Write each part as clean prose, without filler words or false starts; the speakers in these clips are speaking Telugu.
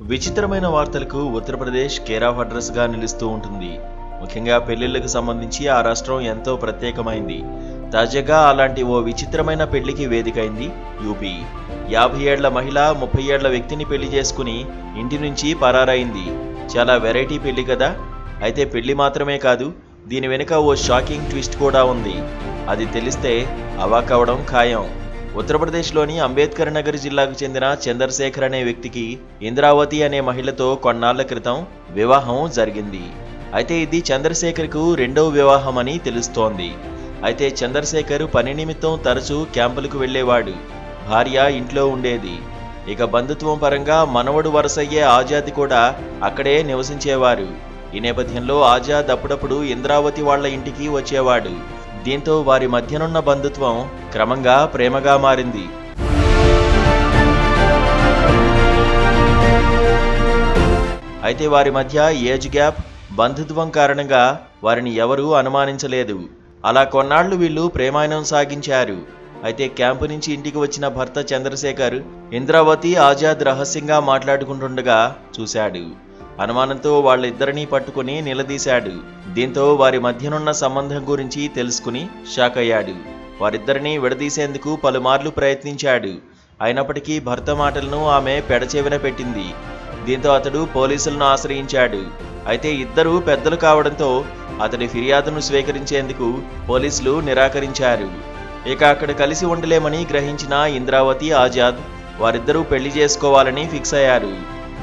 విచిత్రమైన వార్తలకు ఉత్తరప్రదేశ్ కేర్ ఆఫ్ అడ్రస్ గా నిలుస్తూ ఉంటుంది. ముఖ్యంగా పెళ్లిళ్లకు సంబంధించి ఆ రాష్ట్రం ఎంతో ప్రత్యేకమైంది. తాజాగా అలాంటి ఓ విచిత్రమైన పెళ్లికి వేదికైంది యూపీ. 50 ఏళ్ల మహిళ 30 ఏళ్ల వ్యక్తిని పెళ్లి చేసుకుని ఇంటి నుంచి పరారైంది. చాలా వెరైటీ పెళ్లి కదా. అయితే పెళ్లి మాత్రమే కాదు, దీని వెనుక ఓ షాకింగ్ ట్విస్ట్ కూడా ఉంది. అది తెలిస్తే అవాక్కవడం ఖాయం. ఉత్తరప్రదేశ్లోని అంబేద్కర్ నగర్ జిల్లాకు చెందిన చంద్రశేఖర్ అనే వ్యక్తికి ఇంద్రావతి అనే మహిళతో కొన్నాళ్ల క్రితం వివాహం జరిగింది. అయితే ఇది చంద్రశేఖర్కు రెండవ వివాహం అని తెలుస్తోంది. అయితే చంద్రశేఖర్ పని నిమిత్తం తరచూ క్యాంపులకు వెళ్లేవాడు. భార్య ఇంట్లో ఉండేది. ఇక బంధుత్వం పరంగా మనవడు వరసయ్యే ఆజాద్ కూడా అక్కడే నివసించేవారు. ఈ నేపథ్యంలో ఆజాద్ అప్పుడప్పుడు ఇంద్రావతి వాళ్ల ఇంటికి వచ్చేవాడు. దీంతో వారి మధ్యనున్న బంధుత్వం క్రమంగా ప్రేమగా మారింది. అయితే వారి మధ్య ఏజ్ గ్యాప్, బంధుత్వం కారణంగా వారిని ఎవరూ అనుమానించలేదు. అలా కొన్నాళ్లు వీళ్ళు ప్రేమాయణం సాగించారు. అయితే క్యాంపు నుంచి ఇంటికి వచ్చిన భర్త చంద్రశేఖర్ ఇంద్రావతి, ఆజాద్ రహస్యంగా మాట్లాడుకుంటుండగా చూశాడు. అనుమానంతో వాళ్ళిద్దరినీ పట్టుకుని నిలదీశాడు. దీంతో వారి మధ్యనున్న సంబంధం గురించి తెలుసుకుని షాక్ అయ్యాడు. వారిద్దరినీ విడదీసేందుకు పలుమార్లు ప్రయత్నించాడు. అయినప్పటికీ భర్త మాటలను ఆమె పెడచెవిన పెట్టింది. దీంతో అతడు పోలీసులను ఆశ్రయించాడు. అయితే ఇద్దరూ పెద్దలు కావడంతో అతడి ఫిర్యాదును స్వీకరించేందుకు పోలీసులు నిరాకరించారు. ఇక అక్కడ కలిసి ఉండలేమని గ్రహించిన ఇంద్రావతి, ఆజాద్ వారిద్దరూ పెళ్లి చేసుకోవాలని ఫిక్స్ అయ్యారు.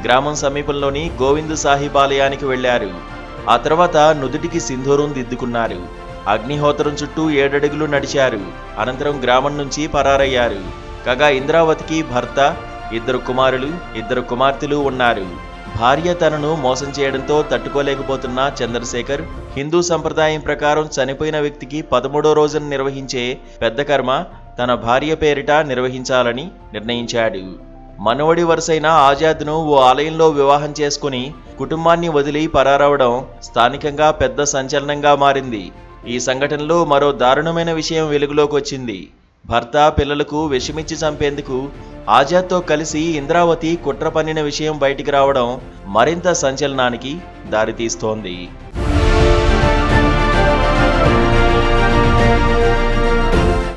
గ్రామం సమీపంలోని గోవింద్ సాహిబ్ ఆలయానికి వెళ్లారు. ఆ తర్వాత నుదుటికి సింధూరం దిద్దుకున్నారు. అగ్నిహోత్రం చుట్టూ 7 అడుగులు నడిచారు. అనంతరం గ్రామం నుంచి పరారయ్యారు. కాగా ఇంద్రావతికి భర్త, 2 కుమారులు, 2 కుమార్తెలు ఉన్నారు. భార్య తనను మోసం చేయడంతో తట్టుకోలేకపోతున్న చంద్రశేఖర్ హిందూ సంప్రదాయం ప్రకారం చనిపోయిన వ్యక్తికి 13వ రోజున నిర్వహించే పెద్ద కర్మ తన భార్య పేరిట నిర్వహించాలని నిర్ణయించాడు. మనవడి వరుసైన ఆజాద్ను ఓ ఆలయంలో వివాహం చేసుకుని కుటుంబాన్ని వదిలి పరారవడం స్థానికంగా పెద్ద సంచలనంగా మారింది. ఈ సంఘటనలో మరో దారుణమైన విషయం వెలుగులోకి వచ్చింది. భర్త, పిల్లలకు విషమిచ్చి చంపేందుకు ఆజాద్తో కలిసి ఇంద్రావతి కుట్ర పన్నిన విషయం బయటికి రావడం మరింత సంచలనానికి దారితీస్తోంది.